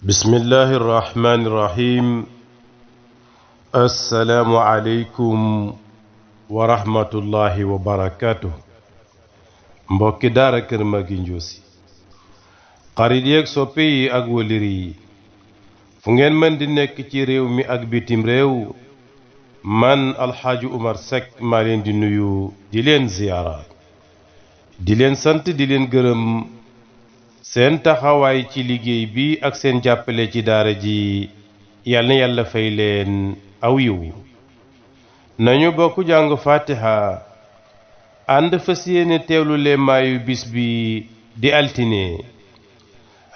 bismillahi irrahmani irrahim assalaamu aleykum wa rahmatullahi wa barakatuh mbokki daara Kër Magui Ndiossi xarit yeeg soppe yi ak wëlëri yi fu ngeen mën di nekk ci réew mi ak bitim réew man alxaaji Umar Seck maa leen di nuyu di leen ziyaara di leen sant di leen gërëm seen taxawaay ci liggéey bi ak seen jàppale ci daara ji yal na yàlla fay leen aw yiw nañu bokk jàng fatiha ànd fas yéene teewlu leemaayu bis bi di altine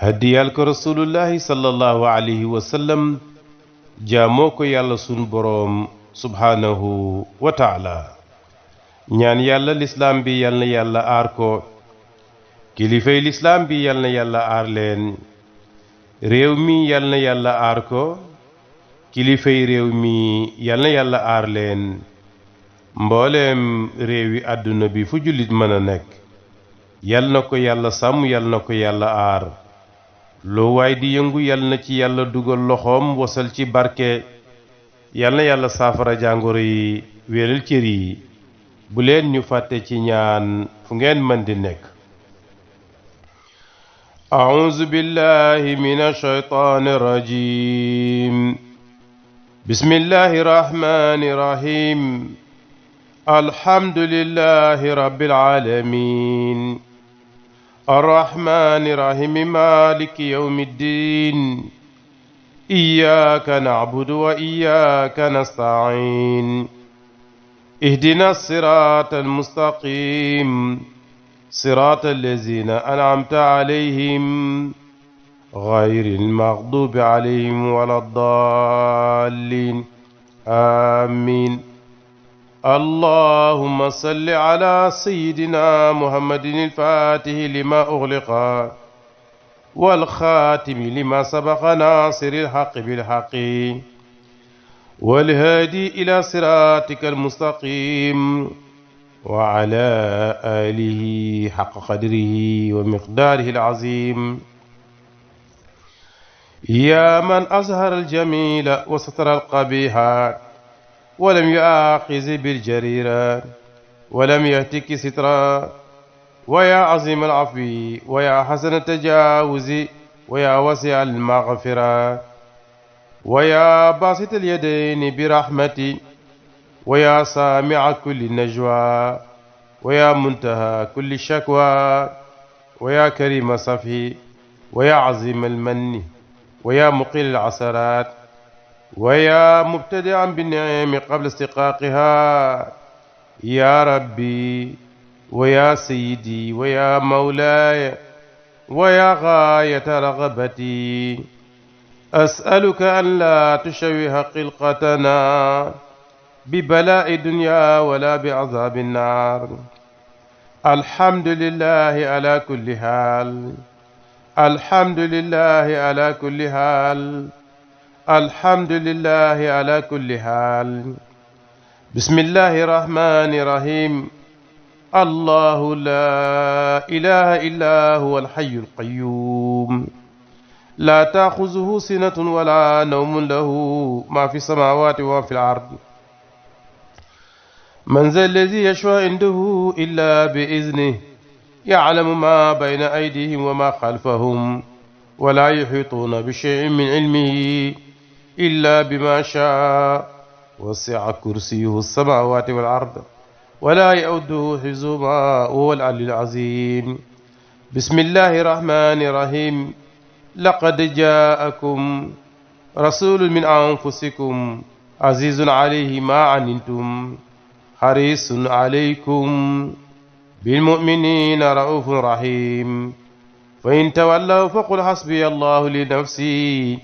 hadiyal ko rasulullahi sallallahu alayhi wa sallam jaamoo ko yàlla sunu boroom subhaanahu wa taala ñaan yàlla lislaam bi yal na yàlla aar ko kilifay lislaam bi yal na yàlla aar leen réew mi yal na yàlla aar ko kilifay réew mi yal na yàlla aar leen mbooleem réewi àdduna bi fu jullit mën a nekk yal na ko yàlla sàmm yal na ko yàlla aar loo waay di yëngu yal na ci yàlla dugal loxoom wasal ci barke yal na yàlla saafara jàngoro yi wéral cër yi bu leen ñu fàtte ci ñaan fu ngeen mën di nekk أعوذ بالله من الشيطان الرجيم بسم الله الرحمن الرحيم الحمد لله رب العالمين الرحمن الرحيم مالك يوم الدين إياك نعبد وإياك نستعين اهدنا الصراط المستقيم صراط الذين أنعمت عليهم غير المغضوب عليهم ولا الضالين آمين اللهم صل على سيدنا محمد الفاتح لما أغلق والخاتم لما سبق ناصر الحق بالحق والهادي إلى صراطك المستقيم وعلى آله حق قدره ومقداره العظيم يا من أظهر الجميل وستر القبيح ولم يؤاخذ بالجريرة ولم يهتك سترا ويا عظيم العفو ويا حسن التجاوز ويا واسع المغفرة ويا باسط اليدين برحمتي ويا سامع كل نجوى ويا منتهى كل شكوى ويا كريم صفي ويا عظيم المن ويا مقيل العثرات ويا مبتدعا بالنعم قبل استقاقها يا ربي ويا سيدي ويا مولاي ويا غاية رغبتي أسألك أن لا تشوه خلقتنا ببلاء الدنيا ولا بعذاب النار الحمد لله على كل حال الحمد لله على كل حال الحمد لله على كل حال بسم الله الرحمن الرحيم الله لا إله إلا هو الحي القيوم لا تأخذه سنة ولا نوم له ما في السماوات وما في الأرض من ذا الذي يشفع عنده إلا بإذنه يعلم ما بين أيديهم وما خلفهم ولا يحيطون بشيء من علمه إلا بما شاء وسع كرسيه السماوات والأرض ولا يؤوده حفظهما وهو العلي العظيم بسم الله الرحمن الرحيم لقد جاءكم رسول من أنفسكم عزيز عليه ما عنتم حريص عليكم بالمؤمنين رؤوف رحيم فإن تولوا فقل حسبي الله لنفسي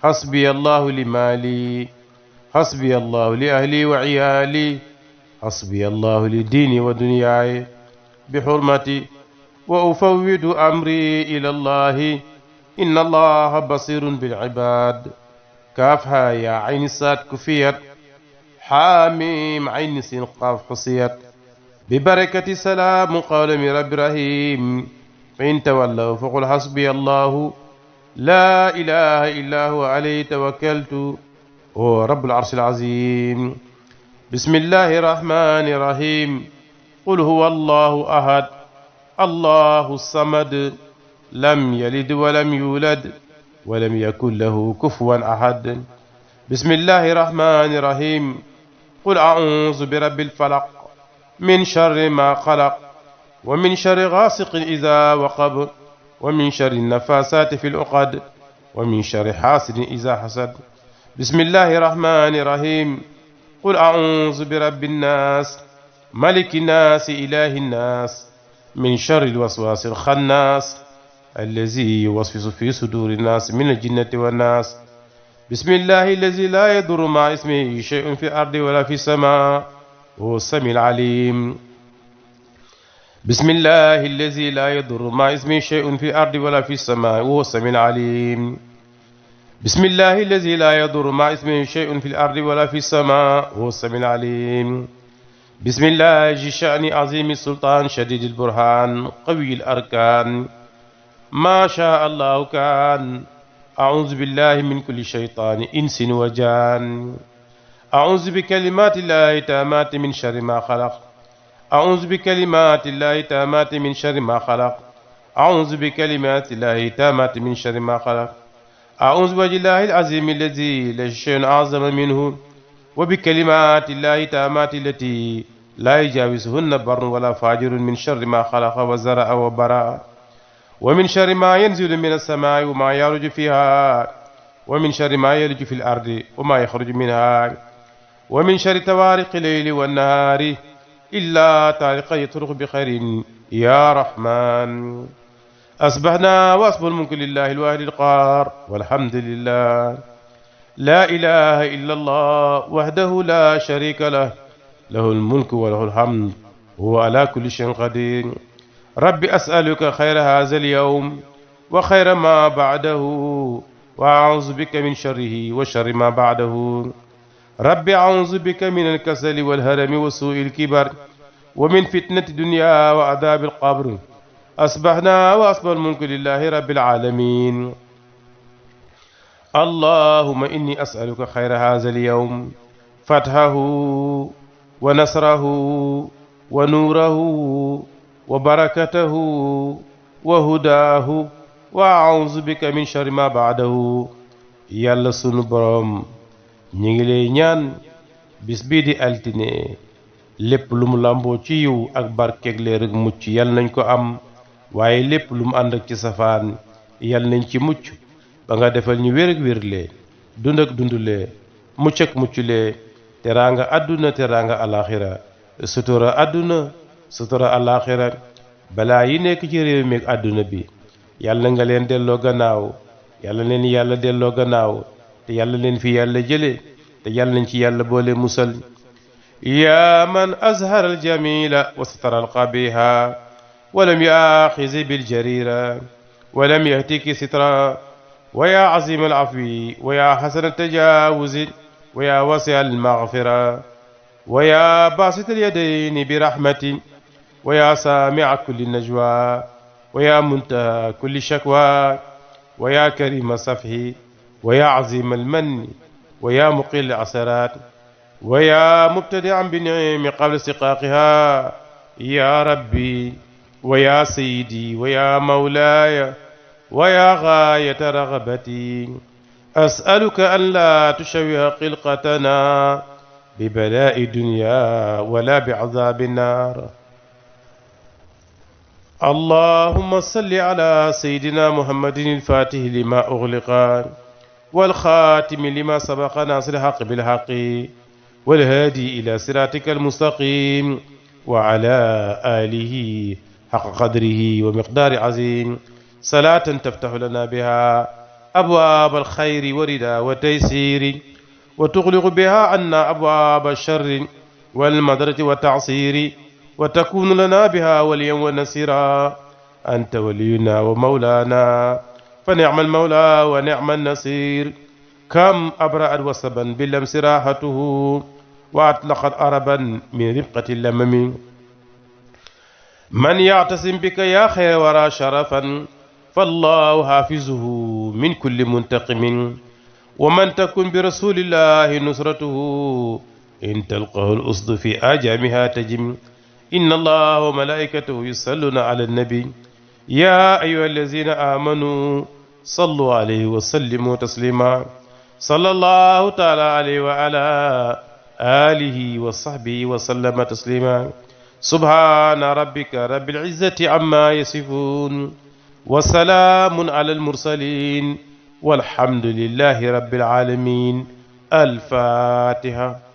حسبي الله لمالي حسبي الله لأهلي وعيالي حسبي الله لديني ودنياي بحرمتي وأفوض أمري إلى الله إن الله بصير بالعباد كافها يا عين الساد كفيت حاميم عين سين قاف حصيت ببركة سلام قول من رب رحيم فإن تولوا فقل حسبي الله لا إله إلا هو عليه توكلت هو رب العرش العظيم. بسم الله الرحمن الرحيم. قل هو الله أحد الله الصمد لم يلد ولم يولد ولم يكن له كفوا أحد. بسم الله الرحمن الرحيم. قل أعوذ برب الفلق من شر ما خلق ومن شر غاسق إذا وقب ومن شر النفاسات في العقد ومن شر حاسد إذا حسد. بسم الله الرحمن الرحيم. قل أعوذ برب الناس ملك الناس إله الناس من شر الوسواس الخناس الذي يوسوس في صدور الناس من الجنة والناس. بسم الله الذي لا يضر مع اسمه شيء في الأرض ولا في السماء وهو السميع العليم. بسم الله الذي لا يضر مع اسمه شيء في الأرض ولا في السماء وهو السميع العليم. بسم الله الذي لا يضر مع اسمه شيء في الأرض ولا في السماء وهو السميع العليم. بسم الله ذي الشأن عظيم السلطان شديد البرهان قوي الأركان ما شاء الله كان. أعوذ بالله من كل شيطان إنس وجان. أعوذ بكلمات الله التامات من شر ما خلق. أعوذ بكلمات الله التامات من شر ما خلق. أعوذ بكلمات الله التامات من شر ما خلق. أعوذ بوجه الله العظيم الذي لا شيء أعظم منه وبكلمات الله التامات التي لا يجاوزهن بر ولا فاجر من شر ما خلق وزرع وبرأ ومن شر ما ينزل من السماء وما يعرج فيها ومن شر ما يلج في الأرض وما يخرج منها ومن شر توارق الليل والنهار إلا طارق يطرق بخير يا رحمن. أصبحنا وأصبح الملك لله الواحد القهار والحمد لله لا إله إلا الله وحده لا شريك له له الملك وله الحمد وهو على كل شيء قدير. رب أسألك خير هذا اليوم وخير ما بعده وأعوذ بك من شره وشر ما بعده. رب أعوذ بك من الكسل والهرم وسوء الكبر ومن فتنة الدنيا وعذاب القبر. أصبحنا وأصبح الملك لله رب العالمين. اللهم إني أسألك خير هذا اليوم فتحه ونصره ونوره وبركته وهداه وأعوذ بك من شر ما بعده. yàlla sunu borom ñi ngi lay ñaan bis bii di altine lépp lu mu làmboo ci yiw ak barkeeg leer ak mucc yal nañ ko am waaye lépp lu mu ànd ak ci safaan yal nañ ci mucc ba nga defal ñu wér ak wérlee dund ak dundulee mucc ak mucculee teraanga àdduna teraanga alaxira sutura àdduna sutura alaxira balaa yi nekk ci réew mi ak àdduna bi yàlla nga leen delloo gannaaw yàlla leen yàlla delloo gannaaw te yàlla leen fi yàlla jële te yàlla nañ ci yàlla boole musal. yaa man azhara aljamila wa satara alqabiha walam yuaxizi biljarira walam yahtiki sitra wa yaa azim alafwi wa yaa xasana tajawuzi wa yaa wasi almaghfira wa yaa basit alyadayni birahmati wa yaa saami'a kulli najwa wa yaa muntaha kulli shakwa wa yaa karima safhi wa yaa azima almanni wa yaa muqil asaraat wa yaa mubtadi'an binni'ami qabla istiqaaqiha ya rabbi wa yaa sayyidi wa yaa mawlaaya wa yaa gaayata ragabati as'aluka an laa tushawwiha xilqatana bi balaa'i dunya wala bi azaabi naar. اللهم صل على سيدنا محمد الفاتح لما أغلق والخاتم لما سبق ناصر الحق بالحق والهادي إلى صراطك المستقيم وعلى آله حق قدره ومقدار عظيم صلاة تفتح لنا بها أبواب الخير وردا وتيسير وتغلق بها عنا أبواب الشر والمضرة والتعصير وتكون لنا بها وليا ونصيرا أنت ولينا ومولانا فنعم المولى ونعم النصير. كم أبرأت وصبا باللمس راحته وأطلقت أربا من رفقة اللمم. من يعتصم بك يا خير ورى شرفا فالله حافظه من كل منتقم ومن تكن برسول الله نصرته إن تلقه الأسد في آجامها تجم إن الله وملائكته يصلون على النبي يا أيها الذين آمنوا صلوا عليه وسلموا تسليما صلى الله تعالى عليه وعلى آله وصحبه وسلم تسليما سبحان ربك رب العزة عما يصفون وسلام على المرسلين والحمد لله رب العالمين. الفاتحة.